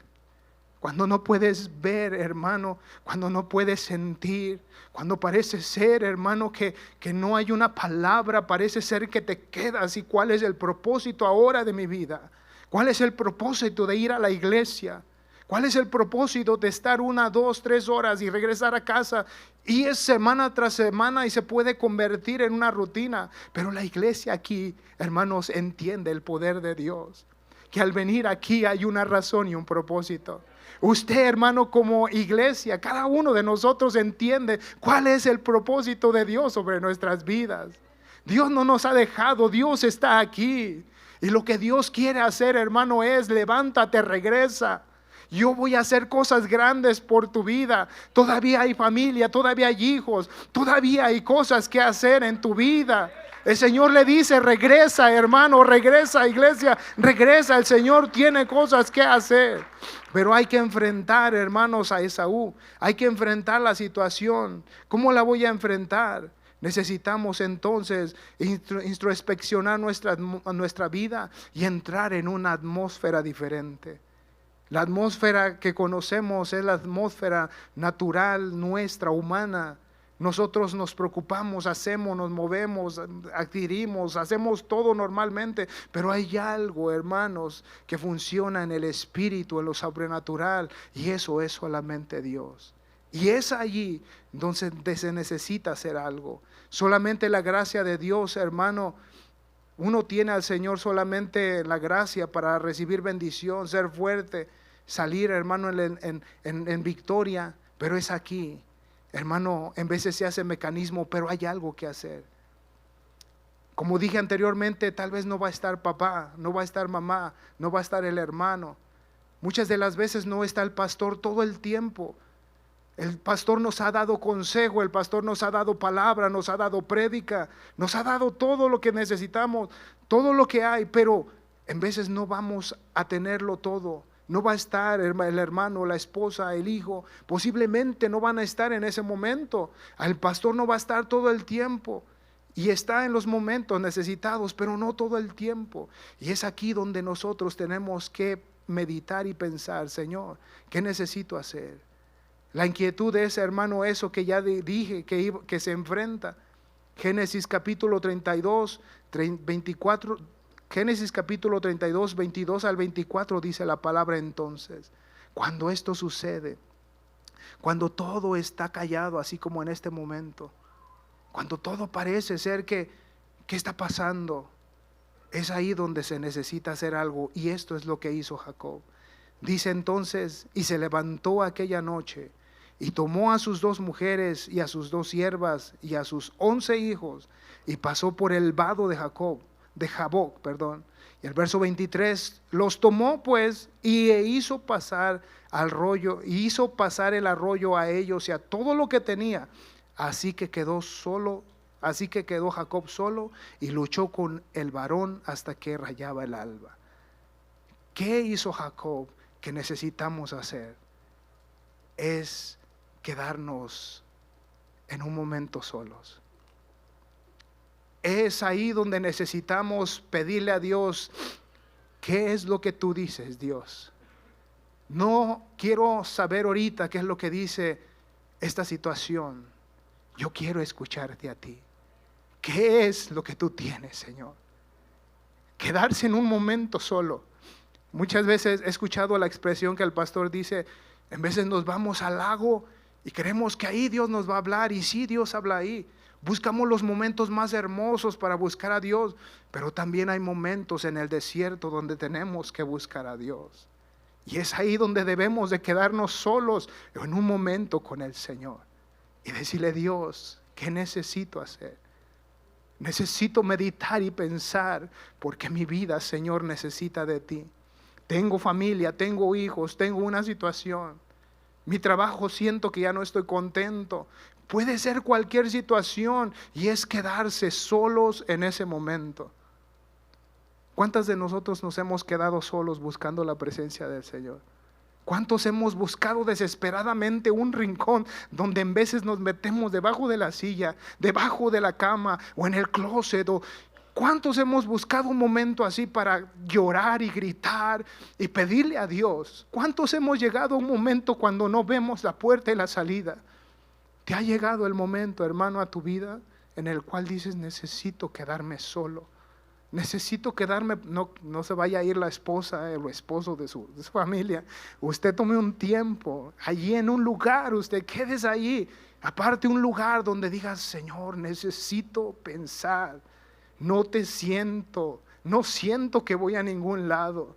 Cuando no puedes ver, hermano, cuando no puedes sentir, cuando parece ser, hermano, que no hay una palabra, parece ser que te quedas. ¿Y cuál es el propósito ahora de mi vida? ¿Cuál es el propósito de ir a la iglesia? ¿Cuál es el propósito de estar 1, 2, 3 horas y regresar a casa? Y es semana tras semana y se puede convertir en una rutina. Pero la iglesia aquí, hermanos, entiende el poder de Dios. Que al venir aquí hay una razón y un propósito. Usted, hermano, como iglesia, cada uno de nosotros entiende cuál es el propósito de Dios sobre nuestras vidas. Dios no nos ha dejado, Dios está aquí. Y lo que Dios quiere hacer, hermano, es: levántate, regresa. Yo voy a hacer cosas grandes por tu vida. Todavía hay familia, todavía hay hijos, todavía hay cosas que hacer en tu vida. El Señor le dice: regresa, hermano, regresa, iglesia, regresa. El Señor tiene cosas que hacer. Pero hay que enfrentar, hermanos, a Esaú. Hay que enfrentar la situación. ¿Cómo la voy a enfrentar? Necesitamos entonces introspeccionar nuestra vida y entrar en una atmósfera diferente. La atmósfera que conocemos es la atmósfera natural nuestra, humana. Nosotros nos preocupamos, hacemos, nos movemos, adquirimos, hacemos todo normalmente. Pero hay algo, hermanos, que funciona en el espíritu, en lo sobrenatural. Y eso es solamente Dios. Y es allí donde se necesita hacer algo. Solamente la gracia de Dios, hermano. Uno tiene al Señor solamente la gracia para recibir bendición, ser fuerte, salir, hermano, en victoria. Pero es aquí, hermano, en veces se hace mecanismo, pero hay algo que hacer. Como dije anteriormente, tal vez no va a estar papá, no va a estar mamá, no va a estar el hermano. Muchas de las veces no está el pastor todo el tiempo. El pastor nos ha dado consejo, el pastor nos ha dado palabra, nos ha dado prédica, nos ha dado todo lo que necesitamos, todo lo que hay, pero en veces no vamos a tenerlo todo. No va a estar el hermano, la esposa, el hijo, posiblemente no van a estar en ese momento. El pastor no va a estar todo el tiempo. Y está en los momentos necesitados, pero no todo el tiempo. Y es aquí donde nosotros tenemos que meditar y pensar, Señor, ¿qué necesito hacer? La inquietud es, hermano, eso que ya dije, que se enfrenta. Génesis capítulo 32, 24, Génesis capítulo 32, 22 al 24 dice la palabra entonces. Cuando esto sucede, cuando todo está callado, así como en este momento, cuando todo parece ser ¿qué está pasando? Es ahí donde se necesita hacer algo, y esto es lo que hizo Jacob. Dice entonces, y se levantó aquella noche, y tomó a sus 2 mujeres, y a sus 2 siervas, y a sus 11 hijos, y pasó por el vado de Jaboc. Y el verso 23, los tomó pues, y hizo pasar el arroyo a ellos y a todo lo que tenía. Así que quedó Jacob solo y luchó con el varón hasta que rayaba el alba. ¿Qué hizo Jacob que necesitamos hacer? Es quedarnos en un momento solos. Es ahí donde necesitamos pedirle a Dios, ¿qué es lo que tú dices, Dios? No quiero saber ahorita qué es lo que dice esta situación. Yo quiero escucharte a ti. ¿Qué es lo que tú tienes, Señor? Quedarse en un momento solo. Muchas veces he escuchado la expresión que el pastor dice, en veces nos vamos al lago y creemos que ahí Dios nos va a hablar, y sí, Dios habla ahí. Buscamos los momentos más hermosos para buscar a Dios, pero también hay momentos en el desierto donde tenemos que buscar a Dios. Y es ahí donde debemos de quedarnos solos en un momento con el Señor y decirle, Dios, ¿qué necesito hacer? Necesito meditar y pensar, porque mi vida, Señor, necesita de ti. Tengo familia, tengo hijos, tengo una situación. Mi trabajo siento que ya no estoy contento. Puede ser cualquier situación, y es quedarse solos en ese momento. ¿Cuántas de nosotros nos hemos quedado solos buscando la presencia del Señor? ¿Cuántos hemos buscado desesperadamente un rincón donde en veces nos metemos debajo de la silla, debajo de la cama o en el closet? ¿Cuántos hemos buscado un momento así para llorar y gritar y pedirle a Dios? ¿Cuántos hemos llegado a un momento cuando no vemos la puerta y la salida? ¿Te ha llegado el momento, hermano, a tu vida en el cual dices, necesito quedarme solo? Necesito quedarme, no se vaya a ir la esposa, el esposo de su familia. Usted tome un tiempo, allí en un lugar, usted quédese allí. Aparte un lugar donde digas, Señor, necesito pensar. No siento que voy a ningún lado.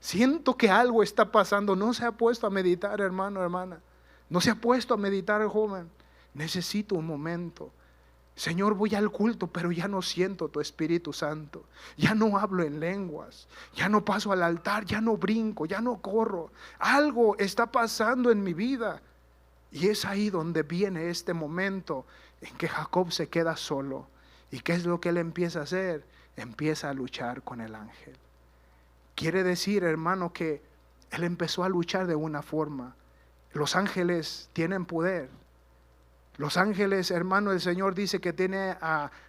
Siento que algo está pasando. No se ha puesto a meditar, hermano, hermana. No se ha puesto a meditar el joven. Necesito un momento. Señor, voy al culto, pero ya no siento tu Espíritu Santo. Ya no hablo en lenguas. Ya no paso al altar, ya no brinco, ya no corro. Algo está pasando en mi vida. Y es ahí donde viene este momento en que Jacob se queda solo. ¿Y qué es lo que él empieza a hacer? Empieza a luchar con el ángel. Quiere decir, hermano, que él empezó a luchar de una forma. Los ángeles tienen poder. Los ángeles, hermano, el Señor dice que tiene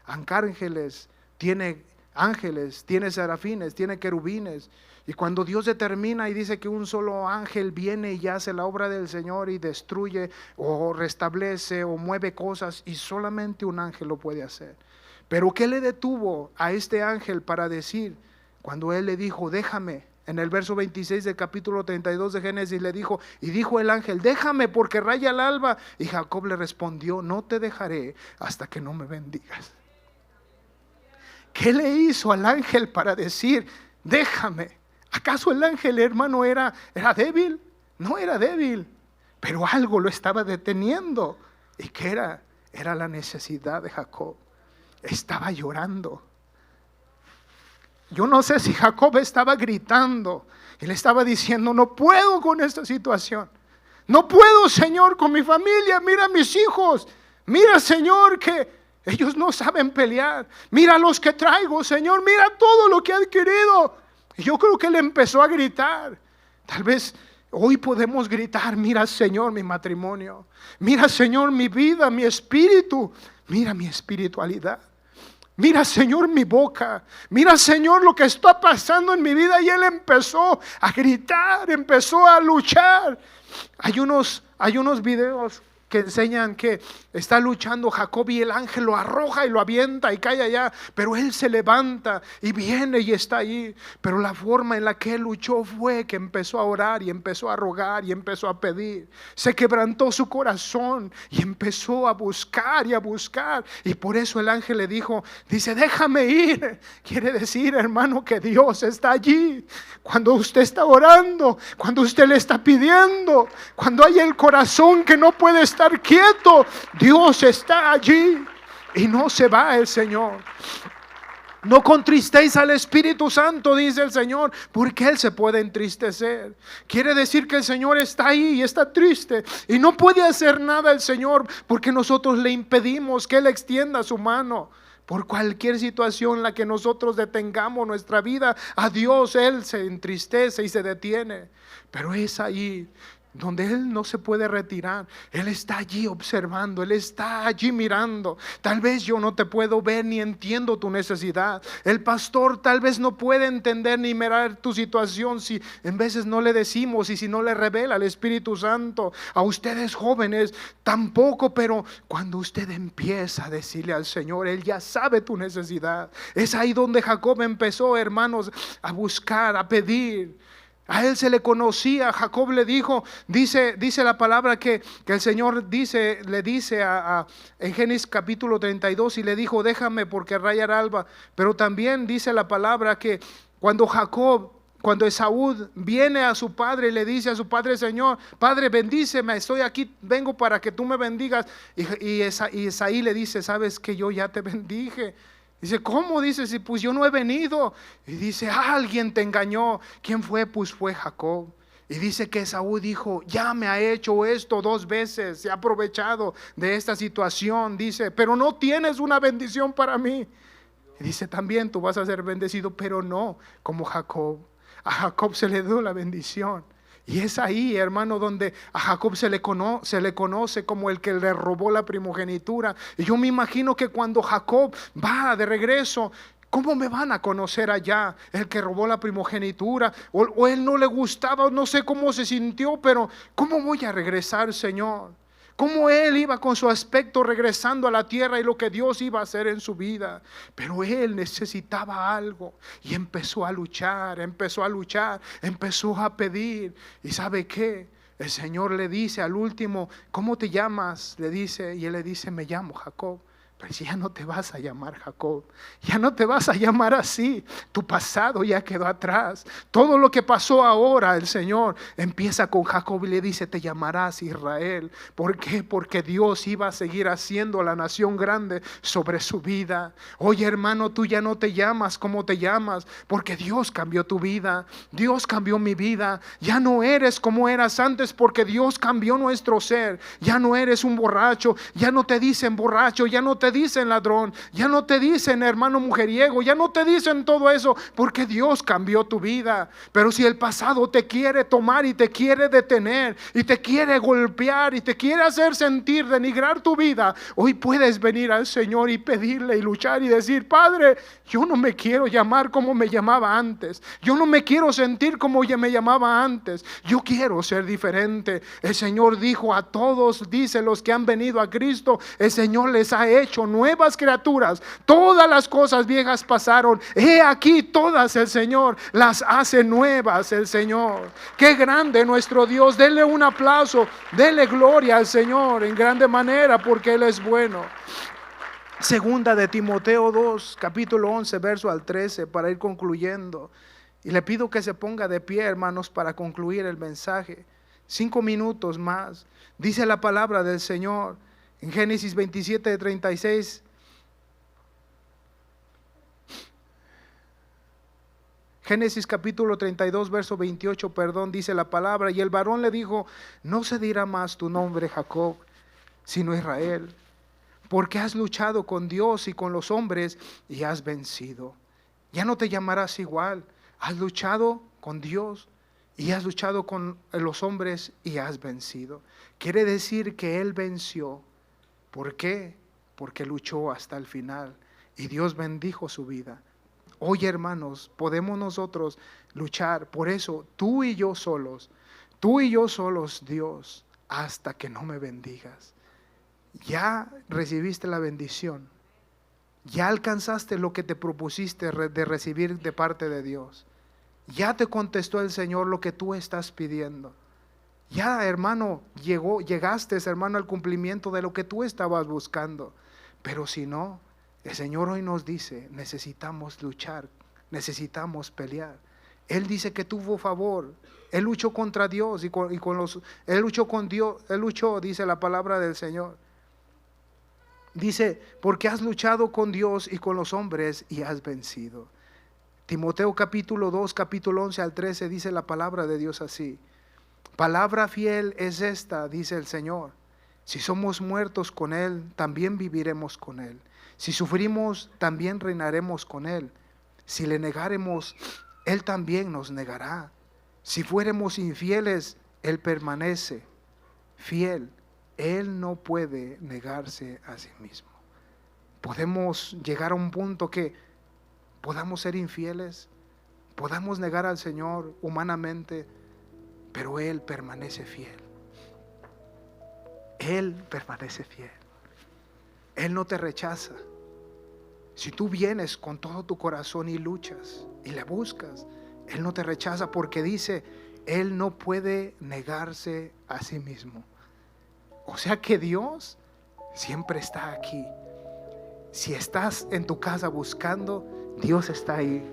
arcángeles, tiene ángeles, tiene serafines, tiene querubines. Y cuando Dios determina y dice que un solo ángel viene y hace la obra del Señor y destruye o restablece o mueve cosas, y solamente un ángel lo puede hacer. Pero ¿qué le detuvo a este ángel para decir, cuando él le dijo, déjame? En el verso 26 del capítulo 32 de Génesis le dijo, y dijo el ángel, déjame porque raya el alba. Y Jacob le respondió, no te dejaré hasta que no me bendigas. ¿Qué le hizo al ángel para decir, déjame? ¿Acaso el ángel, hermano, era débil? No era débil, pero algo lo estaba deteniendo. ¿Y qué era? Era la necesidad de Jacob. Estaba llorando. Yo no sé si Jacob estaba gritando y le estaba diciendo, no puedo con esta situación. No puedo, Señor, con mi familia. Mira a mis hijos. Mira, Señor, que ellos no saben pelear. Mira los que traigo, Señor. Mira todo lo que he adquirido. Y yo creo que él empezó a gritar. Tal vez hoy podemos gritar, mira, Señor, mi matrimonio. Mira, Señor, mi vida, mi espíritu. Mira mi espiritualidad. Mira, Señor, mi boca. Mira, Señor, lo que está pasando en mi vida. Y él empezó a gritar, empezó a luchar. Hay unos videos que enseñan que está luchando Jacob y el ángel lo arroja y lo avienta y cae allá, pero él se levanta y viene y está ahí. Pero la forma en la que él luchó fue que empezó a orar y empezó a rogar y empezó a pedir. Se quebrantó su corazón y empezó a buscar y a buscar, y por eso el ángel le dice, déjame ir. Quiere decir, hermano, que Dios está allí cuando usted está orando, cuando usted le está pidiendo, cuando hay el corazón que no puede estar quieto. Dios está allí y no se va el Señor. No contristéis al Espíritu Santo, dice el Señor, porque Él se puede entristecer. Quiere decir que el Señor está ahí y está triste y no puede hacer nada el Señor porque nosotros le impedimos que Él extienda su mano. Por cualquier situación en la que nosotros detengamos nuestra vida, a Dios Él se entristece y se detiene. Pero es ahí donde Él no se puede retirar. Él está allí observando, Él está allí mirando. Tal vez yo no te puedo ver ni entiendo tu necesidad. El pastor tal vez no puede entender ni mirar tu situación si en veces no le decimos y si no le revela el Espíritu Santo. A ustedes jóvenes tampoco, pero cuando usted empieza a decirle al Señor, Él ya sabe tu necesidad. Es ahí donde Jacob empezó, hermanos, a buscar, a pedir. A él se le conocía. Jacob le dijo, dice la palabra que el Señor le dice en Génesis capítulo 32, y le dijo, déjame porque raya el alba. Pero también dice la palabra que cuando Esaú viene a su padre y le dice a su padre, Señor, Padre, bendíceme, estoy aquí, vengo para que tú me bendigas. Y Esaí le dice, sabes que yo ya te bendije. Dice, ¿cómo? Dice, si pues yo no he venido. Y dice, alguien te engañó. ¿Quién fue? Pues fue Jacob. Y dice que Esaú dijo, ya me ha hecho esto 2 veces, se ha aprovechado de esta situación. Dice, pero no tienes una bendición para mí. Y dice, también tú vas a ser bendecido, pero no como Jacob. A Jacob se le dio la bendición. Y es ahí, hermano, donde a Jacob se le conoce como el que le robó la primogenitura. Y yo me imagino que cuando Jacob va de regreso, ¿cómo me van a conocer allá? El que robó la primogenitura, o él no le gustaba, no sé cómo se sintió, pero ¿cómo voy a regresar, Señor? Cómo él iba con su aspecto regresando a la tierra y lo que Dios iba a hacer en su vida. Pero él necesitaba algo y empezó a luchar, empezó a pedir. ¿Y sabe qué? El Señor le dice al último, ¿cómo te llamas? Le dice, y él le dice, me llamo Jacob. Pero si ya no te vas a llamar Jacob, ya no te vas a llamar así, tu pasado ya quedó atrás. Todo lo que pasó ahora, el Señor empieza con Jacob y le dice, te llamarás Israel. ¿Por qué? Porque Dios iba a seguir haciendo la nación grande sobre su vida. Oye, hermano, tú ya no te llamas como te llamas, porque Dios cambió tu vida, Dios cambió mi vida. Ya no eres como eras antes, porque Dios cambió nuestro ser. Ya no eres un borracho, ya no te dicen borracho, ya no te dicen ladrón, ya no te dicen hermano mujeriego, ya no te dicen todo eso, porque Dios cambió tu vida. Pero si el pasado te quiere tomar y te quiere detener y te quiere golpear y te quiere hacer sentir, denigrar tu vida, hoy puedes venir al Señor y pedirle y luchar y decir, Padre, yo no me quiero llamar como me llamaba antes, yo no me quiero sentir como ya me llamaba antes, yo quiero ser diferente. El Señor dijo a todos, dice, los que han venido a Cristo, el Señor les ha hecho nuevas criaturas. Todas las cosas viejas pasaron, he aquí todas el Señor las hace nuevas. El Señor, qué grande nuestro Dios. Denle un aplauso, denle gloria al Señor en grande manera, porque Él es bueno. Segunda de Timoteo 2, capítulo 11, verso al 13, para ir concluyendo. Y le pido que se ponga de pie, hermanos, para concluir el mensaje. 5 minutos más. Dice la palabra del Señor en Génesis 27, 36. Génesis capítulo 32, verso 28, dice la palabra: y el varón le dijo: no se dirá más tu nombre Jacob, sino Israel, porque has luchado con Dios y con los hombres y has vencido. Ya no te llamarás igual. Has luchado con Dios y has luchado con los hombres y has vencido. Quiere decir que él venció. ¿Por qué? Porque luchó hasta el final y Dios bendijo su vida. Hoy, hermanos, podemos nosotros luchar. Por eso, tú y yo solos, Dios, hasta que no me bendigas. Ya recibiste la bendición. Ya alcanzaste lo que te propusiste de recibir de parte de Dios. Ya te contestó el Señor lo que tú estás pidiendo. Ya, hermano, llegaste, hermano, al cumplimiento de lo que tú estabas buscando. Pero si no, el Señor hoy nos dice: necesitamos luchar, necesitamos pelear. Él dice que tuvo favor. Él luchó contra Dios Él luchó con Dios. Él luchó, dice la palabra del Señor. Dice: porque has luchado con Dios y con los hombres y has vencido. Timoteo capítulo 2, capítulo 11 al 13 dice la palabra de Dios así: palabra fiel es esta, dice el Señor: si somos muertos con Él, también viviremos con Él. Si sufrimos, también reinaremos con Él. Si le negáremos, Él también nos negará. Si fuéramos infieles, Él permanece fiel. Él no puede negarse a sí mismo. Podemos llegar a un punto que podamos ser infieles, podamos negar al Señor humanamente, pero Él permanece fiel. Él permanece fiel. Él no te rechaza. Si tú vienes con todo tu corazón y luchas y le buscas, Él no te rechaza, porque dice: Él no puede negarse a sí mismo. O sea que Dios siempre está aquí. Si estás en tu casa buscando, Dios está ahí.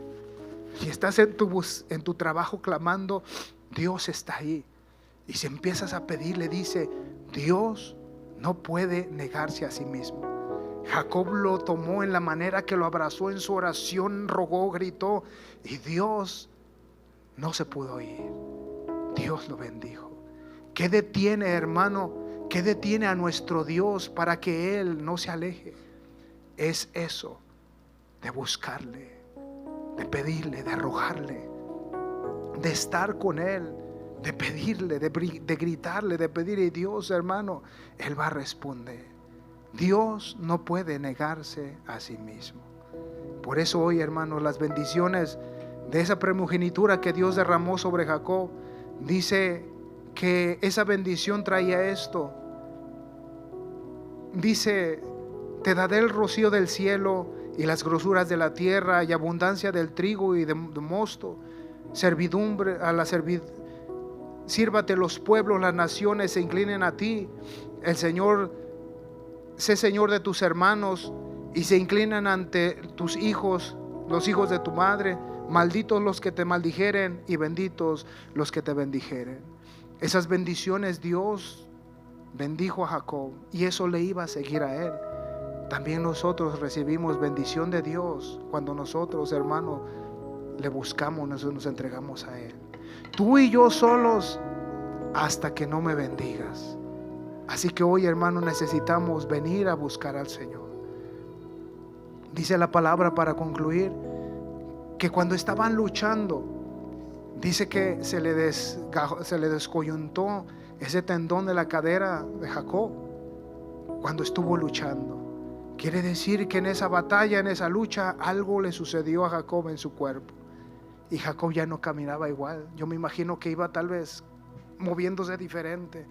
Si estás en tu trabajo clamando, Dios está ahí. Y si empiezas a pedirle, dice: Dios no puede negarse a sí mismo. Jacob lo tomó en la manera que lo abrazó en su oración, rogó, gritó, y Dios no se pudo ir. Dios lo bendijo. ¿Qué detiene, hermano? ¿Qué detiene a nuestro Dios para que Él no se aleje? Es eso, de buscarle, de pedirle, de rogarle, de estar con Él, de pedirle, de gritarle, de pedirle. Dios, hermano, Él va a responder. Dios no puede negarse a sí mismo. Por eso hoy, hermano, las bendiciones de esa primogenitura que Dios derramó sobre Jacob, dice que esa bendición traía esto. Dice: te daré el rocío del cielo y las grosuras de la tierra y abundancia del trigo y de mosto, servidumbre a la sírvate los pueblos, las naciones se inclinen a ti. El Señor, sé Señor de tus hermanos y se inclinan ante tus hijos, los hijos de tu madre. Malditos los que te maldijeren y benditos los que te bendijeren. Esas bendiciones Dios bendijo a Jacob y eso le iba a seguir a él. También nosotros recibimos bendición de Dios cuando nosotros, hermano, le buscamos, nos entregamos a Él. Tú y yo solos hasta que no me bendigas. Así que hoy, hermano, necesitamos venir a buscar al Señor. Dice la palabra, para concluir, que cuando estaban luchando, dice que se le descoyuntó ese tendón de la cadera de Jacob cuando estuvo luchando. Quiere decir que en esa batalla, en esa lucha, algo le sucedió a Jacob en su cuerpo. Y Jacob ya no caminaba igual. Yo me imagino que iba tal vez moviéndose diferente.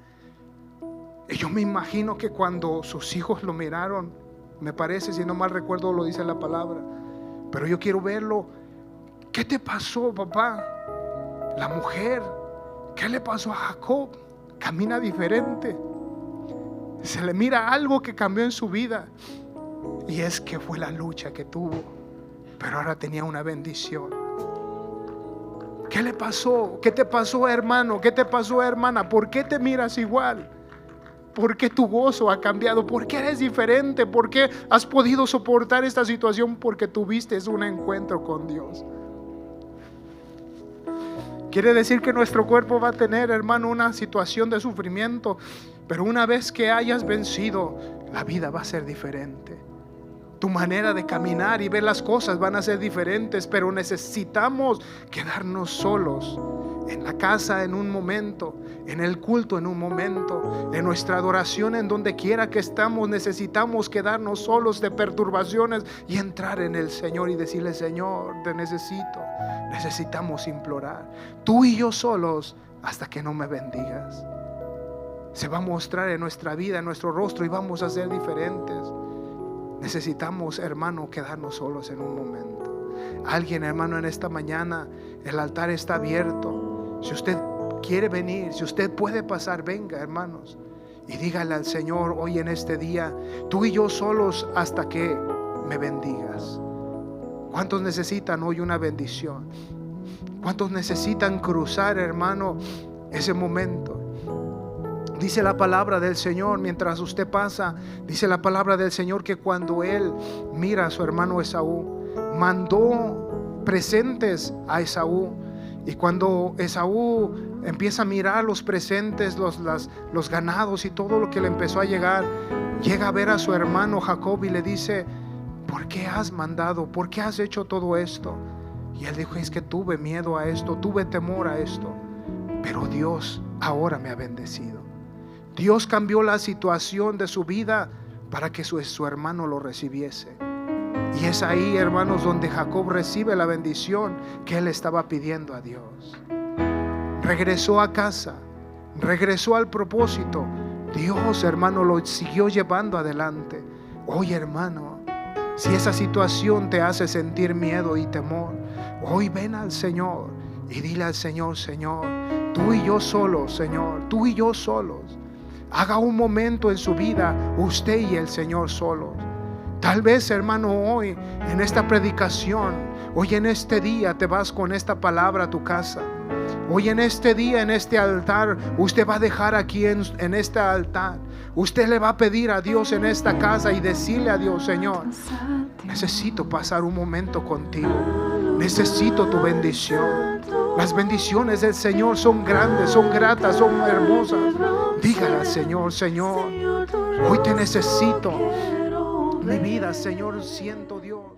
Y yo me imagino que cuando sus hijos lo miraron, me parece, si no mal recuerdo, lo dice la palabra, pero yo quiero verlo. ¿Qué te pasó, papá? La mujer, ¿qué le pasó a Jacob? Camina diferente. Se le mira algo que cambió en su vida. Y es que fue la lucha que tuvo, pero ahora tenía una bendición. ¿Qué le pasó? ¿Qué te pasó, hermano? ¿Qué te pasó, hermana? ¿Por qué te miras igual? ¿Por qué tu gozo ha cambiado? ¿Por qué eres diferente? ¿Por qué has podido soportar esta situación? Porque tuviste un encuentro con Dios. Quiere decir que nuestro cuerpo va a tener, hermano, una situación de sufrimiento, pero una vez que hayas vencido, la vida va a ser diferente. Tu manera de caminar y ver las cosas van a ser diferentes, pero necesitamos quedarnos solos en la casa en un momento, en el culto en un momento, en nuestra adoración, en donde quiera que estamos. Necesitamos quedarnos solos de perturbaciones y entrar en el Señor y decirle: Señor, te necesito. Necesitamos implorar, tú y yo solos, hasta que no me bendigas. Se va a mostrar en nuestra vida, en nuestro rostro, y vamos a ser diferentes. Necesitamos, hermano, quedarnos solos en un momento. Alguien, hermano, en esta mañana el altar está abierto. Si usted quiere venir, si usted puede pasar, venga, hermanos, y dígale al Señor hoy en este día: tú y yo solos hasta que me bendigas. ¿Cuántos necesitan hoy una bendición? ¿Cuántos necesitan cruzar, hermano, ese momento? Dice la palabra del Señor, mientras usted pasa, dice la palabra del Señor que cuando él mira a su hermano Esaú, mandó presentes a Esaú. Y cuando Esaú empieza a mirar los presentes, los ganados y todo lo que le empezó a llegar, llega a ver a su hermano Jacob y le dice: ¿por qué has mandado? ¿Por qué has hecho todo esto? Y él dijo: es que tuve miedo a esto, tuve temor a esto, pero Dios ahora me ha bendecido. Dios cambió la situación de su vida para que su hermano lo recibiese. Y es ahí, hermanos, donde Jacob recibe la bendición que él estaba pidiendo a Dios. Regresó a casa, regresó al propósito. Dios, hermano, lo siguió llevando adelante. Hoy, hermano, si esa situación te hace sentir miedo y temor, hoy ven al Señor y dile al Señor: Señor, tú y yo solos, Señor, tú y yo solos. Haga un momento en su vida, usted y el Señor solos. Tal vez, hermano, hoy en esta predicación, hoy en este día te vas con esta palabra a tu casa. Hoy en este día, en este altar, usted va a dejar aquí en este altar. Usted le va a pedir a Dios en esta casa y decirle a Dios: Señor, necesito pasar un momento contigo. Necesito tu bendición. Las bendiciones del Señor son grandes, son gratas, son hermosas. Dígale al Señor: Señor, hoy te necesito. Mi vida, Señor, siento, Dios.